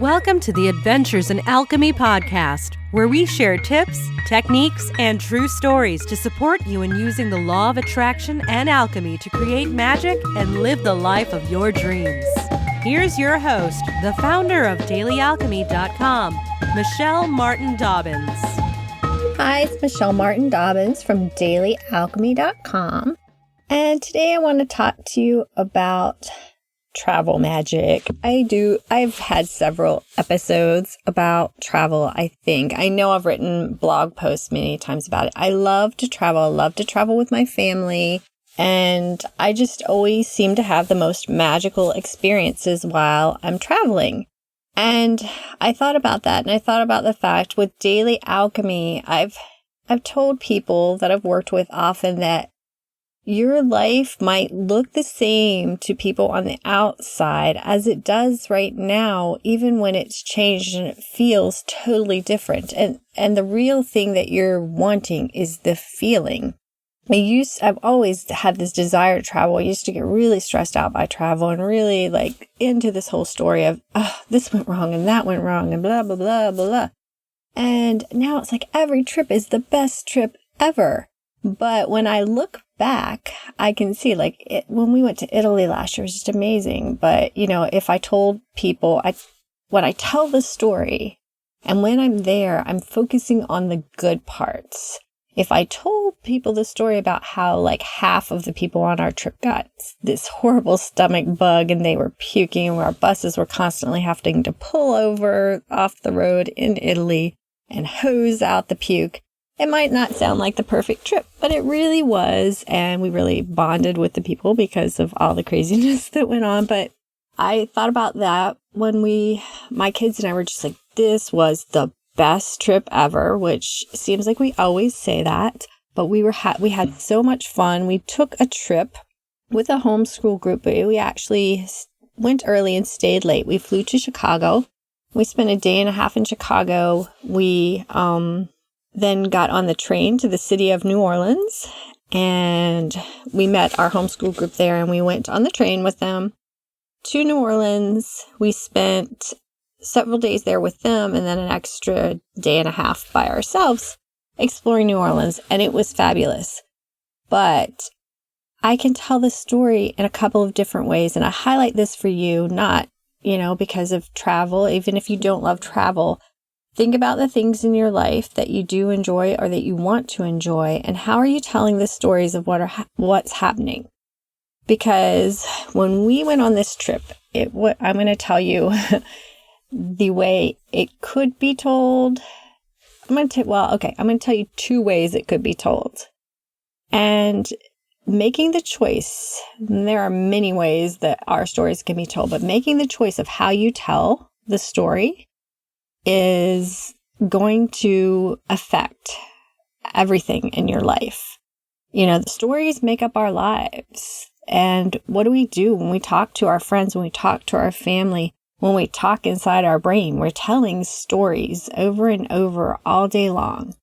Welcome to the Adventures in Alchemy podcast, where we share tips, techniques, and true stories to support you in using the law of attraction and alchemy to create magic and live the life of your dreams. Here's your host, the founder of DailyAlchemy.com, Michelle Martin Dobbins. Hi, it's Michelle Martin Dobbins from DailyAlchemy.com, and today I want to talk to you about travel magic. I've had several episodes about travel, I think. I know I've written blog posts many times about it. I love to travel. I love to travel with my family. And I just always seem to have the most magical experiences while I'm traveling. And I thought about that. And I thought about the fact with Daily Alchemy, I've told people that I've worked with often that your life might look the same to people on the outside as it does right now, even when it's changed and it feels totally different. And the real thing that you're wanting is the feeling. I've always had this desire to travel. I used to get really stressed out by travel and really into this whole story of, this went wrong and that went wrong and blah, blah, blah, blah, blah. And now it's like every trip is the best trip ever. But when I look back, I can see when we went to Italy last year, it was just amazing. But, if I told people, when I tell the story and when I'm there, I'm focusing on the good parts. If I told people the story about how half of the people on our trip got this horrible stomach bug and they were puking and our buses were constantly having to pull over off the road in Italy and hose out the puke, it might not sound like the perfect trip, but it really was. And we really bonded with the people because of all the craziness that went on. But I thought about that when my kids and I were just like, this was the best trip ever, which seems like we always say that. But we had so much fun. We took a trip with a homeschool group, but we actually went early and stayed late. We flew to Chicago. We spent a day and a half in Chicago. We, then got on the train to the city of New Orleans, and we met our homeschool group there, and we went on the train with them to New Orleans. We spent several days there with them, and then an extra day and a half by ourselves exploring New Orleans, and it was fabulous. But I can tell the story in a couple of different ways, and I highlight this for you, not, because of travel. Even if you don't love travel, think about the things in your life that you do enjoy or that you want to enjoy, and how are you telling the stories of what's happening? Because when we went on this trip, I'm going to tell you the way it could be told. I'm going to tell you two ways it could be told. And making the choice, and there are many ways that our stories can be told, but making the choice of how you tell the story is going to affect everything in your life. The stories make up our lives. And what do we do when we talk to our friends, when we talk to our family, when we talk inside our brain? We're telling stories over and over all day long.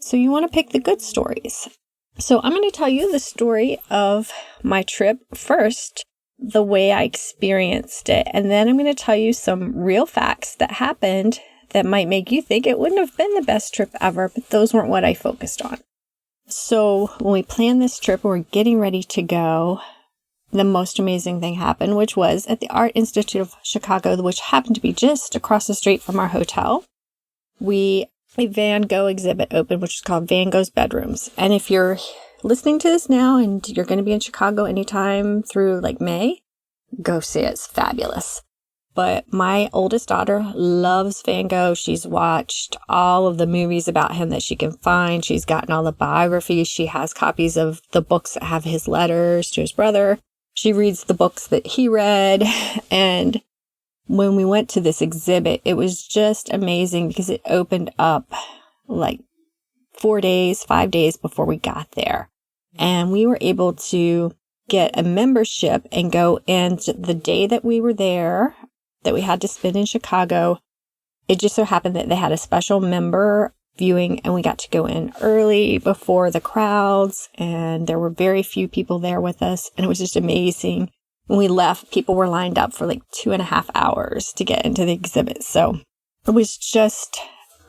So you want to pick the good stories. So I'm going to tell you the story of my trip first, the way I experienced it. And then I'm going to tell you some real facts that happened that might make you think it wouldn't have been the best trip ever, but those weren't what I focused on. So when we planned this trip, we're getting ready to go, the most amazing thing happened, which was at the Art Institute of Chicago, which happened to be just across the street from our hotel. A Van Gogh exhibit opened, which is called Van Gogh's Bedrooms. And if you're listening to this now and you're going to be in Chicago anytime through May, go see it. It's fabulous. But my oldest daughter loves Van Gogh. She's watched all of the movies about him that she can find. She's gotten all the biographies. She has copies of the books that have his letters to his brother. She reads the books that he read. And when we went to this exhibit, it was just amazing because it opened up 5 days before we got there. And we were able to get a membership and go in the day that we were there, that we had to spend in Chicago. It just so happened that they had a special member viewing, and we got to go in early before the crowds, and there were very few people there with us, and it was just amazing when we left, people were lined up for like 2.5 hours to get into the exhibit. So it was just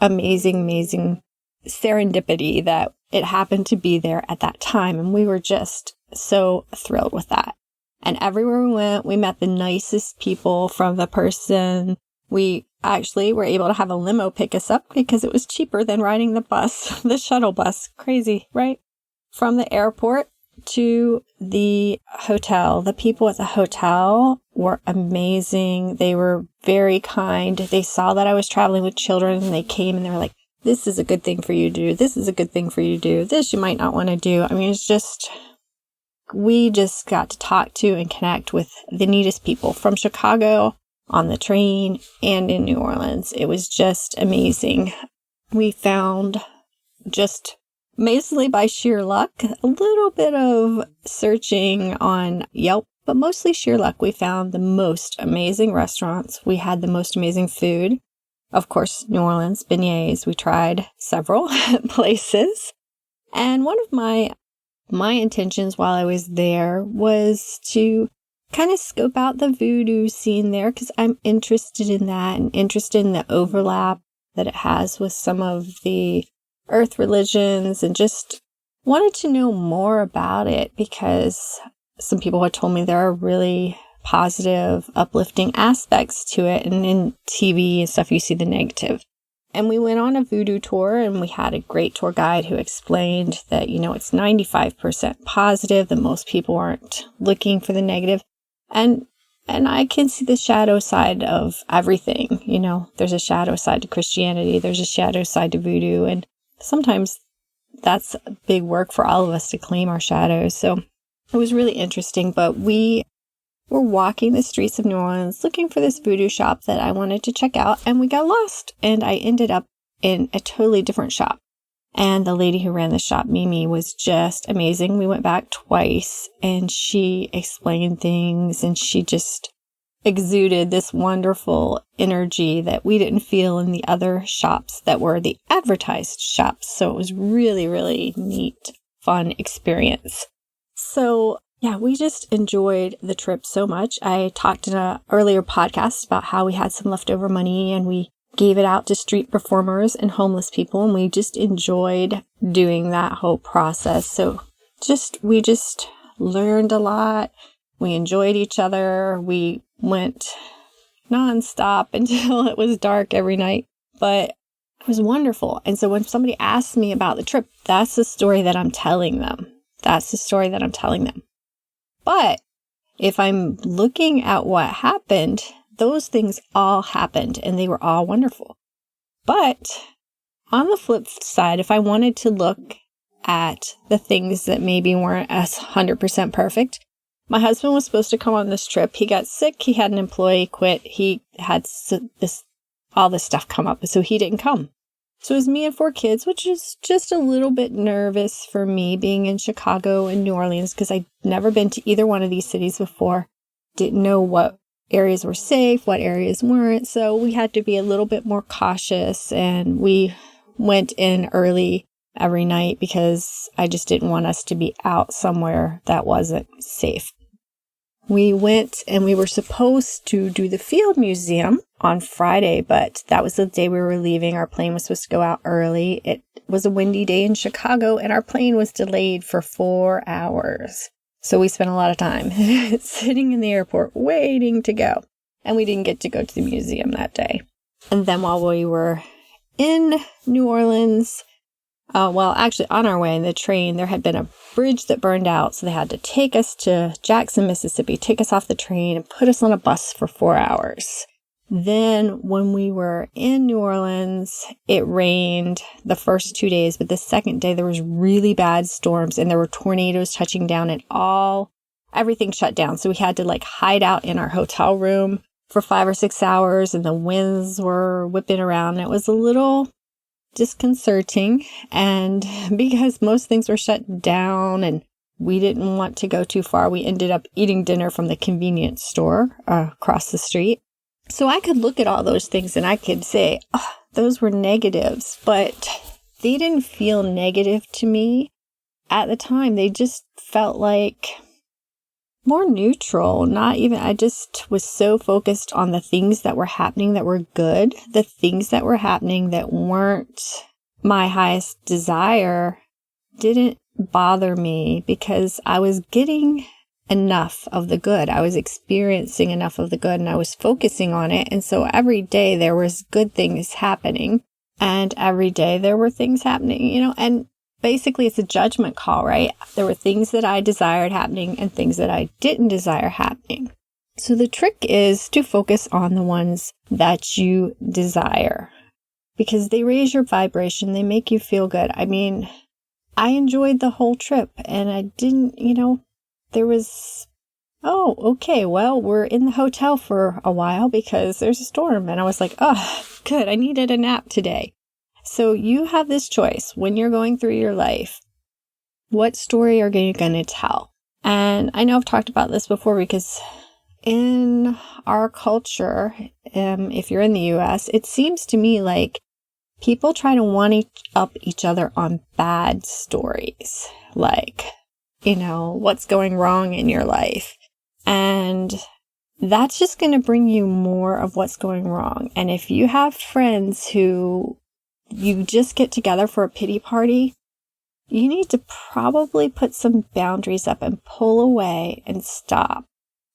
amazing serendipity that it happened to be there at that time. And we were just so thrilled with that. And everywhere we went, we met the nicest people. From the person, we actually were able to have a limo pick us up because it was cheaper than riding the bus, the shuttle bus. Crazy, right? From the airport to the hotel. The people at the hotel were amazing. They were very kind. They saw that I was traveling with children and they came and they were like, this is a good thing for you to do. This is a good thing for you to do. This you might not want to do. I mean, we just got to talk to and connect with the neatest people from Chicago on the train and in New Orleans. It was just amazing. We found, just mostly by sheer luck, a little bit of searching on Yelp, but mostly sheer luck, we found the most amazing restaurants. We had the most amazing food. Of course, New Orleans, beignets. We tried several places. And one of my intentions while I was there was to kind of scope out the voodoo scene there, because I'm interested in that and interested in the overlap that it has with some of the earth religions, and just wanted to know more about it because some people had told me there are really positive, uplifting aspects to it. And in TV and stuff, you see the negative. And we went on a voodoo tour and we had a great tour guide who explained that, it's 95% positive, that most people aren't looking for the negative. And I can see the shadow side of everything. There's a shadow side to Christianity. There's a shadow side to voodoo. And sometimes that's big work for all of us to claim our shadows. So it was really interesting. But we were walking the streets of New Orleans looking for this voodoo shop that I wanted to check out, and we got lost. And I ended up in a totally different shop. And the lady who ran the shop, Mimi, was just amazing. We went back twice and she explained things, and she just exuded this wonderful energy that we didn't feel in the other shops that were the advertised shops. So it was really, really neat, fun experience. So yeah, we just enjoyed the trip so much. I talked in an earlier podcast about how we had some leftover money and we gave it out to street performers and homeless people, and we just enjoyed doing that whole process. So we just learned a lot. We enjoyed each other. We went nonstop until it was dark every night, but it was wonderful. And so when somebody asks me about the trip, that's the story that I'm telling them. But if I'm looking at what happened, those things all happened and they were all wonderful. But on the flip side, if I wanted to look at the things that maybe weren't as 100% perfect, my husband was supposed to come on this trip. He got sick. He had an employee quit. He had all this stuff come up, so he didn't come. So it was me and 4 kids, which is just a little bit nervous for me being in Chicago and New Orleans because I'd never been to either one of these cities before. Didn't know what areas were safe, what areas weren't. So we had to be a little bit more cautious, and we went in early every night because I just didn't want us to be out somewhere that wasn't safe. We went and we were supposed to do the Field Museum on Friday, but that was the day we were leaving. Our plane was supposed to go out early. It was a windy day in Chicago and our plane was delayed for 4 hours. So we spent a lot of time sitting in the airport waiting to go. And we didn't get to go to the museum that day. And then while we were in New Orleans, actually on our way in the train, there had been a bridge that burned out. So they had to take us to Jackson, Mississippi, take us off the train and put us on a bus for 4 hours. Then when we were in New Orleans, it rained the first 2 days, but the second day there was really bad storms and there were tornadoes touching down and everything shut down. So we had to hide out in our hotel room for 5 or 6 hours and the winds were whipping around. It was a little disconcerting, and because most things were shut down and we didn't want to go too far, we ended up eating dinner from the convenience store across the street. So I could look at all those things and I could say, oh, those were negatives, but they didn't feel negative to me at the time. They just felt like more neutral, not even, I just was so focused on the things that were happening that were good. The things that were happening that weren't my highest desire didn't bother me because I was getting enough of the good. I was experiencing enough of the good and I was focusing on it. And so every day there was good things happening and every day there were things happening, and basically it's a judgment call, right? There were things that I desired happening and things that I didn't desire happening. So the trick is to focus on the ones that you desire because they raise your vibration. They make you feel good. I mean, I enjoyed the whole trip and I didn't, there was, okay, well, we're in the hotel for a while because there's a storm. And I was like, oh, good, I needed a nap today. So you have this choice when you're going through your life. What story are you going to tell? And I know I've talked about this before because in our culture, if you're in the US, it seems to me like people try to one-up each other on bad stories. Like, what's going wrong in your life. And that's just going to bring you more of what's going wrong. And if you have friends who you just get together for a pity party, you need to probably put some boundaries up and pull away and stop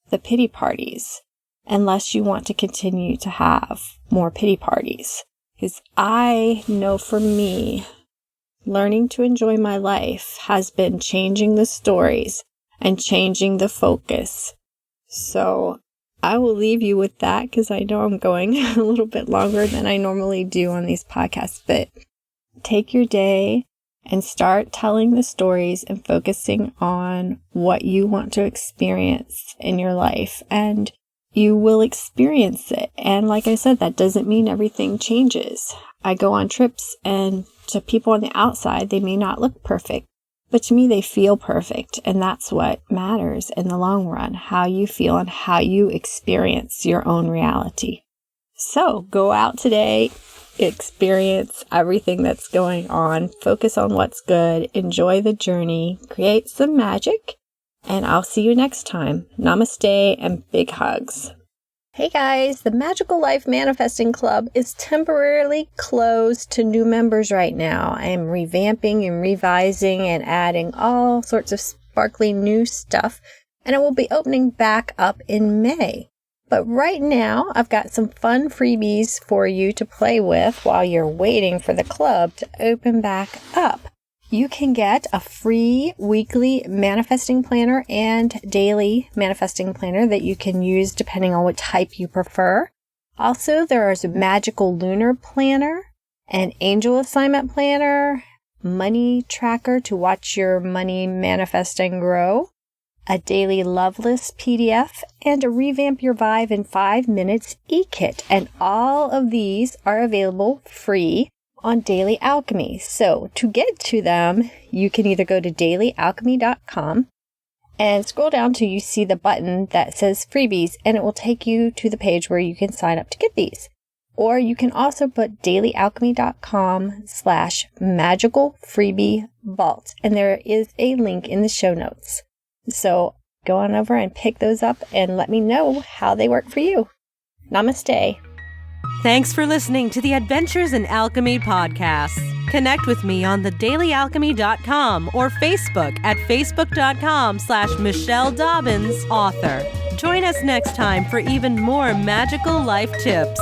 the pity parties unless you want to continue to have more pity parties. Because I know for me, learning to enjoy my life has been changing the stories and changing the focus. So I will leave you with that because I know I'm going a little bit longer than I normally do on these podcasts. But take your day and start telling the stories and focusing on what you want to experience in your life. And you will experience it. And like I said, that doesn't mean everything changes. I go on trips and to people on the outside, they may not look perfect, but to me, they feel perfect. And that's what matters in the long run, how you feel and how you experience your own reality. So go out today, experience everything that's going on, focus on what's good, enjoy the journey, create some magic, and I'll see you next time. Namaste and big hugs. Hey guys, the Magical Life Manifesting Club is temporarily closed to new members right now. I am revamping and revising and adding all sorts of sparkly new stuff, and it will be opening back up in May. But right now, I've got some fun freebies for you to play with while you're waiting for the club to open back up. You can get a free weekly manifesting planner and daily manifesting planner that you can use depending on what type you prefer. Also, there is a magical lunar planner, an angel assignment planner, money tracker to watch your money manifesting grow, a daily love list PDF, and a revamp your vibe in 5 minutes e-kit. And all of these are available free on Daily Alchemy. So to get to them, you can either go to dailyalchemy.com and scroll down till you see the button that says freebies, and it will take you to the page where you can sign up to get these. Or you can also put dailyalchemy.com/magical freebie vault, and there is a link in the show notes. So go on over and pick those up and let me know how they work for you. Namaste. Thanks for listening to the Adventures in Alchemy podcast. Connect with me on thedailyalchemy.com or Facebook at facebook.com/Michelle Dobbins author. Join us next time for even more magical life tips.